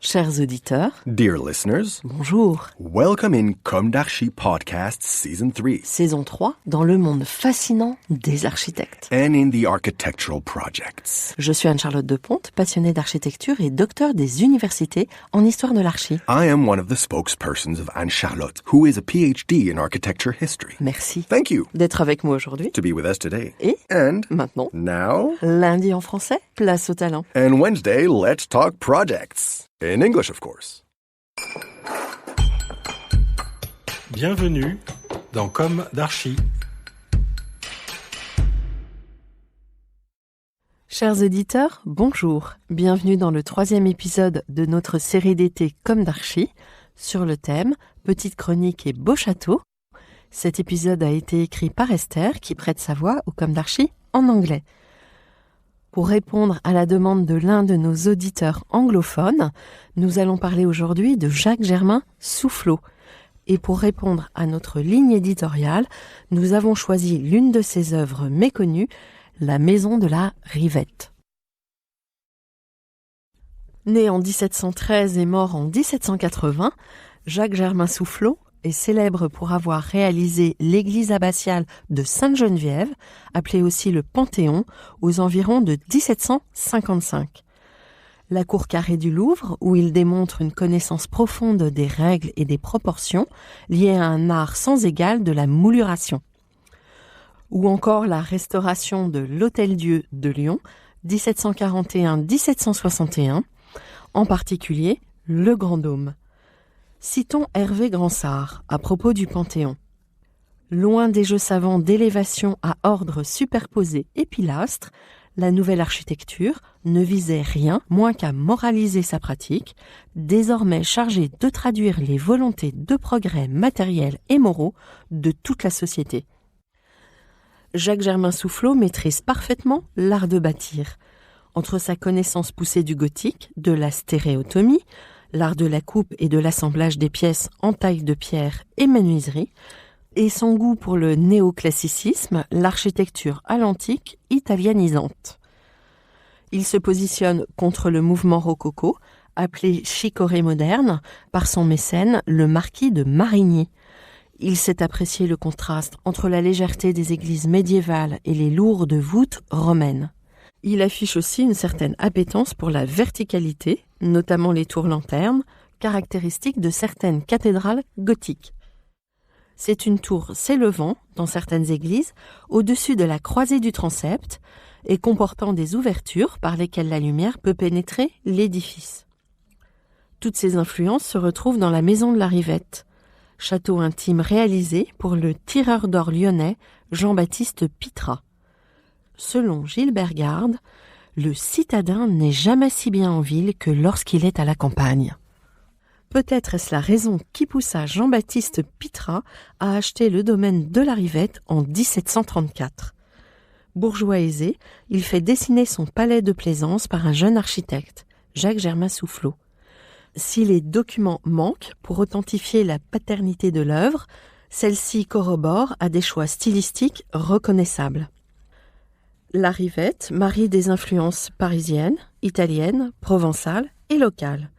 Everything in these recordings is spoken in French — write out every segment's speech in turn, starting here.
Chers auditeurs, Dear listeners, bonjour. welcome in Comme d'Archi Podcast Season 3 Saison 3, dans le monde fascinant des architectes. and in the architectural projects. Je suis Anne-Charlotte Deponte, passionnée d'architecture et docteur des universités en histoire de l'archi. I am one of the spokespersons of Anne-Charlotte, who is a PhD in architecture history. Merci Thank you d'être avec moi aujourd'hui. to be with us today. Et And maintenant, now, lundi en français, place au talent. and Wednesday, let's talk projects. In English, of course. Bienvenue dans Comme d'Archi. Chers auditeurs, bonjour. Bienvenue dans le 3e épisode de notre série d'été Comme d'Archi, sur le thème Petite chronique et beau château. Cet épisode a été écrit par Esther, qui prête sa voix au Comme d'Archi en anglais. Pour répondre à la demande de l'un de nos auditeurs anglophones, nous allons parler aujourd'hui de Jacques-Germain Soufflot. Et pour répondre à notre ligne éditoriale, nous avons choisi l'une de ses œuvres méconnues, La Maison de la Rivette. Né en 1713 et mort en 1780, Jacques-Germain Soufflot est célèbre pour avoir réalisé l'église abbatiale de Sainte-Geneviève, appelée aussi le Panthéon, aux environs de 1755. La cour carrée du Louvre, où il démontre une connaissance profonde des règles et des proportions, liées à un art sans égal de la mouluration. Ou encore la restauration de l'Hôtel-Dieu de Lyon, 1741-1761, en particulier le Grand Dôme. Citons Hervé Gransart à propos du Panthéon. Loin des jeux savants d'élévation à ordre superposé et pilastres, la nouvelle architecture ne visait rien moins qu'à moraliser sa pratique, désormais chargée de traduire les volontés de progrès matériels et moraux de toute la société. Jacques-Germain Soufflot maîtrise parfaitement l'art de bâtir. Entre sa connaissance poussée du gothique, de la stéréotomie, l'art de la coupe et de l'assemblage des pièces en taille de pierre et menuiserie, et son goût pour le néoclassicisme, l'architecture à l'antique italianisante. Il se positionne contre le mouvement rococo, appelé chicorée moderne, par son mécène, le marquis de Marigny. Il sait apprécier le contraste entre la légèreté des églises médiévales et les lourdes voûtes romaines. Il affiche aussi une certaine appétence pour la verticalité, notamment les tours-lanternes, caractéristiques de certaines cathédrales gothiques. C'est une tour s'élevant, dans certaines églises, au-dessus de la croisée du transept et comportant des ouvertures par lesquelles la lumière peut pénétrer l'édifice. Toutes ces influences se retrouvent dans la Maison de la Rivette, château intime réalisé pour le tireur d'or lyonnais Jean-Baptiste Pitrat. Selon Gilbert Garde, le citadin n'est jamais si bien en ville que lorsqu'il est à la campagne. Peut-être est-ce la raison qui poussa Jean-Baptiste Pitrat à acheter le domaine de la Rivette en 1734. Bourgeois aisé, il fait dessiner son palais de plaisance par un jeune architecte, Jacques-Germain Soufflot. Si les documents manquent pour authentifier la paternité de l'œuvre, celle-ci corrobore à des choix stylistiques reconnaissables. La Rivette marie des influences parisiennes, italiennes, provençales et locales.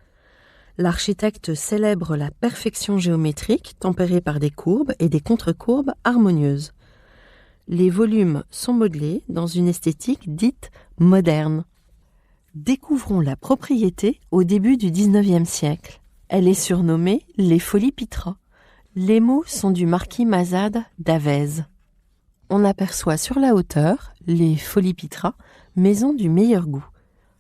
L'architecte célèbre la perfection géométrique tempérée par des courbes et des contre-courbes harmonieuses. Les volumes sont modelés dans une esthétique dite moderne. Découvrons la propriété au début du XIXe siècle. Elle est surnommée les Folies Pitrat. Les mots sont du marquis Mazade d'Avèze. On aperçoit sur la hauteur les Folies Pitrat, maison du meilleur goût.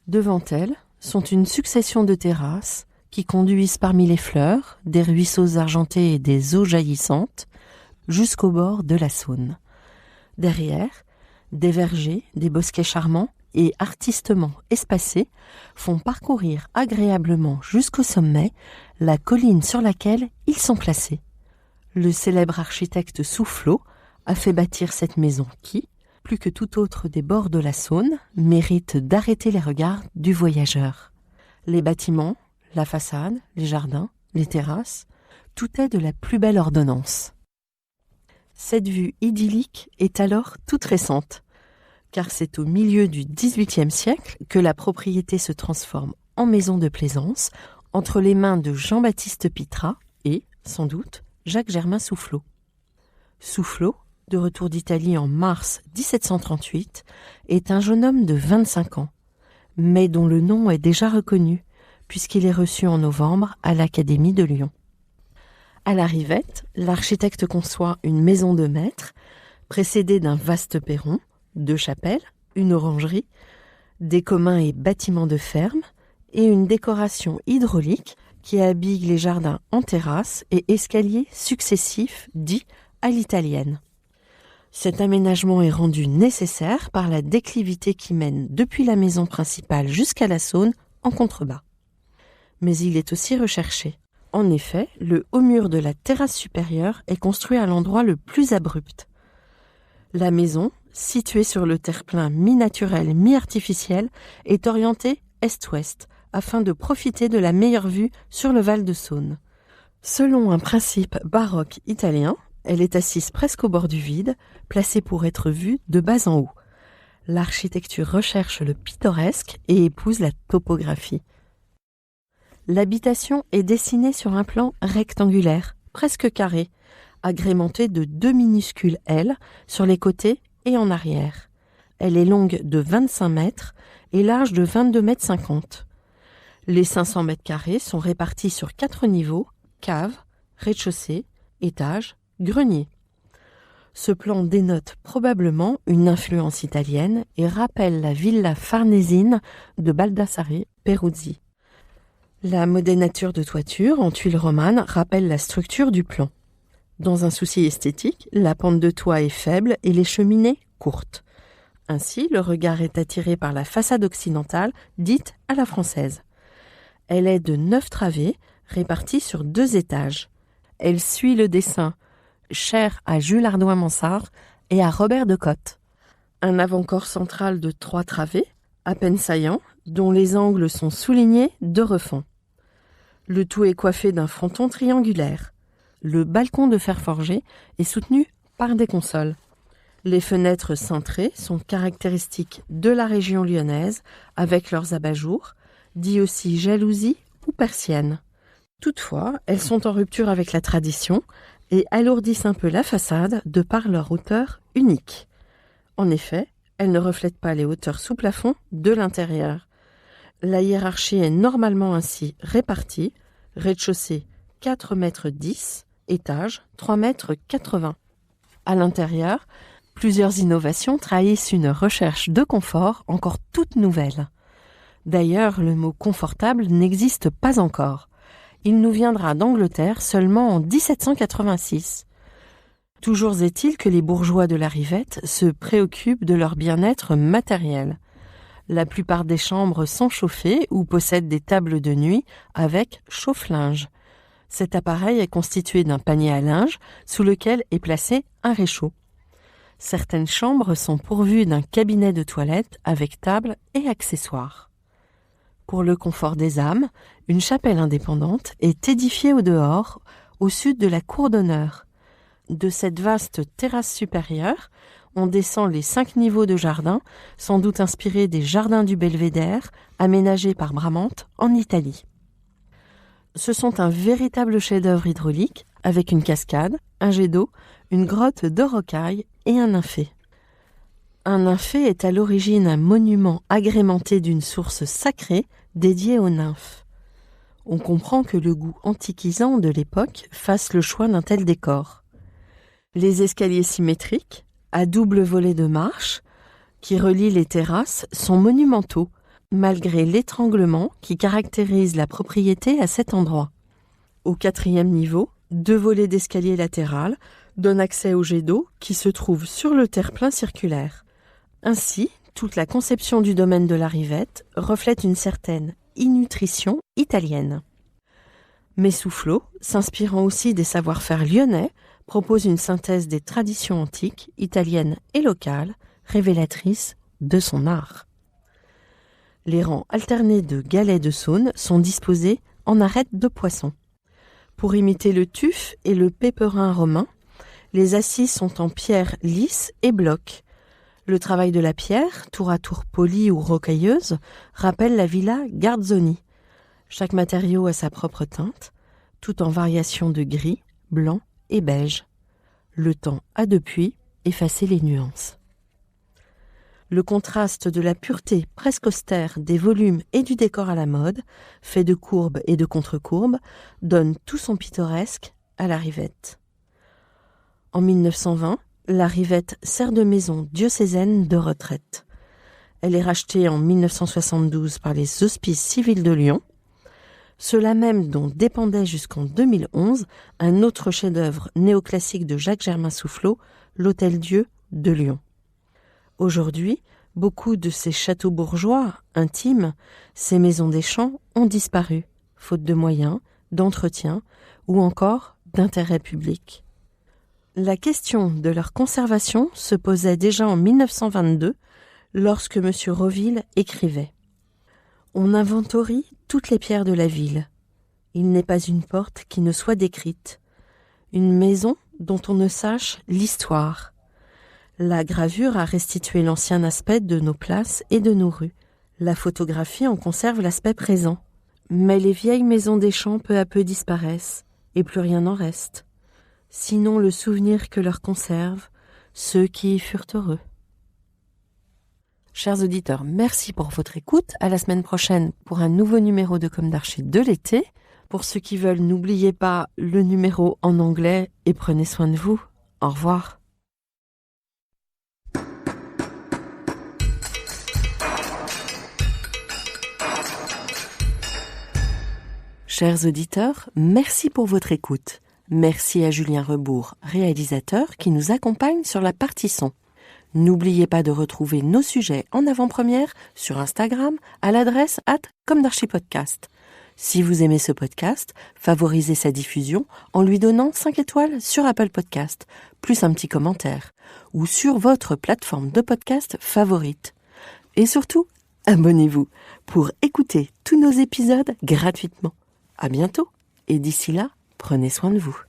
Devant elles sont une succession de terrasses qui conduisent parmi les fleurs, des ruisseaux argentés et des eaux jaillissantes, jusqu'au bord de la Saône. Derrière, des vergers, des bosquets charmants et artistement espacés font parcourir agréablement jusqu'au sommet la colline sur laquelle ils sont placés. Le célèbre architecte Soufflot a fait bâtir cette maison qui, plus que tout autre des bords de la Saône, mérite d'arrêter les regards du voyageur. Les bâtiments, la façade, les jardins, les terrasses, tout est de la plus belle ordonnance. Cette vue idyllique est alors toute récente, car c'est au milieu du XVIIIe siècle que la propriété se transforme en maison de plaisance entre les mains de Jean-Baptiste Pitra et, sans doute, Jacques-Germain Soufflot. Soufflot, de retour d'Italie en mars 1738, est un jeune homme de 25 ans, mais dont le nom est déjà reconnu, puisqu'il est reçu en novembre à l'Académie de Lyon. À la Rivette, l'architecte conçoit une maison de maître, précédée d'un vaste perron, 2 chapelles, une orangerie, des communs et bâtiments de ferme, et une décoration hydraulique qui habille les jardins en terrasse et escaliers successifs dits à l'italienne. Cet aménagement est rendu nécessaire par la déclivité qui mène depuis la maison principale jusqu'à la Saône en contrebas. Mais il est aussi recherché. En effet, le haut mur de la terrasse supérieure est construit à l'endroit le plus abrupt. La maison, située sur le terre-plein mi-naturel, mi-artificiel, est orientée est-ouest, afin de profiter de la meilleure vue sur le Val de Saône. Selon un principe baroque italien, elle est assise presque au bord du vide, placée pour être vue de bas en haut. L'architecture recherche le pittoresque et épouse la topographie. L'habitation est dessinée sur un plan rectangulaire, presque carré, agrémenté de 2 minuscules ailes sur les côtés et en arrière. Elle est longue de 25 mètres et large de 22,50 mètres. Les 500 mètres carrés sont répartis sur 4 niveaux, cave, rez-de-chaussée, étage, grenier. Ce plan dénote probablement une influence italienne et rappelle la villa farnésine de Baldassare Peruzzi. La modénature de toiture en tuiles romanes rappelle la structure du plan. Dans un souci esthétique, la pente de toit est faible et les cheminées courtes. Ainsi, le regard est attiré par la façade occidentale, dite à la française. Elle est de 9 travées, réparties sur 2 étages. Elle suit le dessin, cher à Jules Hardouin-Mansart et à Robert de Cotte. Un avant-corps central de 3 travées, à peine saillant, dont les angles sont soulignés de refend. Le tout est coiffé d'un fronton triangulaire. Le balcon de fer forgé est soutenu par des consoles. Les fenêtres cintrées sont caractéristiques de la région lyonnaise avec leurs abat-jours, dits aussi jalousies ou persiennes. Toutefois, elles sont en rupture avec la tradition et alourdissent un peu la façade de par leur hauteur unique. En effet, elles ne reflètent pas les hauteurs sous plafond de l'intérieur. La hiérarchie est normalement ainsi répartie, rez-de-chaussée 4,10 mètres, étage 3,80 mètres. À l'intérieur, plusieurs innovations trahissent une recherche de confort encore toute nouvelle. D'ailleurs, le mot « confortable » n'existe pas encore. Il nous viendra d'Angleterre seulement en 1786. Toujours est-il que les bourgeois de la Rivette se préoccupent de leur bien-être matériel. La plupart des chambres sont chauffées ou possèdent des tables de nuit avec chauffe-linge. Cet appareil est constitué d'un panier à linge sous lequel est placé un réchaud. Certaines chambres sont pourvues d'un cabinet de toilette avec table et accessoires. Pour le confort des âmes, une chapelle indépendante est édifiée au dehors, au sud de la cour d'honneur. De cette vaste terrasse supérieure, on descend les 5 niveaux de jardin, sans doute inspirés des jardins du Belvédère, aménagés par Bramante en Italie. Ce sont un véritable chef-d'œuvre hydraulique, avec une cascade, un jet d'eau, une grotte de rocailles et un nymphée. Un nymphée est à l'origine un monument agrémenté d'une source sacrée dédiée aux nymphes. On comprend que le goût antiquisant de l'époque fasse le choix d'un tel décor. Les escaliers symétriques, à double volet de marche, qui relient les terrasses, sont monumentaux, malgré l'étranglement qui caractérise la propriété à cet endroit. Au 4e niveau, 2 volets d'escalier latéral donnent accès au jet d'eau qui se trouve sur le terre-plein circulaire. Ainsi, toute la conception du domaine de la Rivette reflète une certaine innutrition italienne. Mais Soufflot, s'inspirant aussi des savoir-faire lyonnais, propose une synthèse des traditions antiques, italiennes et locales, révélatrices de son art. Les rangs alternés de galets de Saône sont disposés en arêtes de poisson. Pour imiter le tuf et le péperin romain, les assises sont en pierre lisse et bloc. Le travail de la pierre, tour à tour polie ou rocailleuse, rappelle la villa Garzoni. Chaque matériau a sa propre teinte, tout en variation de gris, blanc et beige. Le temps a depuis effacé les nuances. Le contraste de la pureté presque austère des volumes et du décor à la mode, fait de courbes et de contre-courbes, donne tout son pittoresque à la Rivette. En 1920, la Rivette sert de maison diocésaine de retraite. Elle est rachetée en 1972 par les Hospices civils de Lyon, ceux-là même dont dépendait jusqu'en 2011 un autre chef-d'œuvre néoclassique de Jacques-Germain Soufflot, l'Hôtel-Dieu de Lyon. Aujourd'hui, beaucoup de ces châteaux bourgeois, intimes, ces maisons des champs ont disparu, faute de moyens, d'entretien ou encore d'intérêt public. La question de leur conservation se posait déjà en 1922 lorsque M. Roville écrivait « On inventorie toutes les pierres de la ville. Il n'est pas une porte qui ne soit décrite, une maison dont on ne sache l'histoire. La gravure a restitué l'ancien aspect de nos places et de nos rues. La photographie en conserve l'aspect présent. Mais les vieilles maisons des champs peu à peu disparaissent, et plus rien n'en reste. Sinon le souvenir que leur conservent ceux qui y furent heureux. » Chers auditeurs, merci pour votre écoute. À la semaine prochaine pour un nouveau numéro de Comme d'Archi de l'été. Pour ceux qui veulent, n'oubliez pas le numéro en anglais et prenez soin de vous. Au revoir. Chers auditeurs, merci pour votre écoute. Merci à Julien Rebourg, réalisateur, qui nous accompagne sur la partie son. N'oubliez pas de retrouver nos sujets en avant-première sur Instagram à l'adresse @comdarchipodcast. Si vous aimez ce podcast, favorisez sa diffusion en lui donnant 5 étoiles sur Apple Podcast, plus un petit commentaire, ou sur votre plateforme de podcast favorite. Et surtout, abonnez-vous pour écouter tous nos épisodes gratuitement. À bientôt, et d'ici là, prenez soin de vous.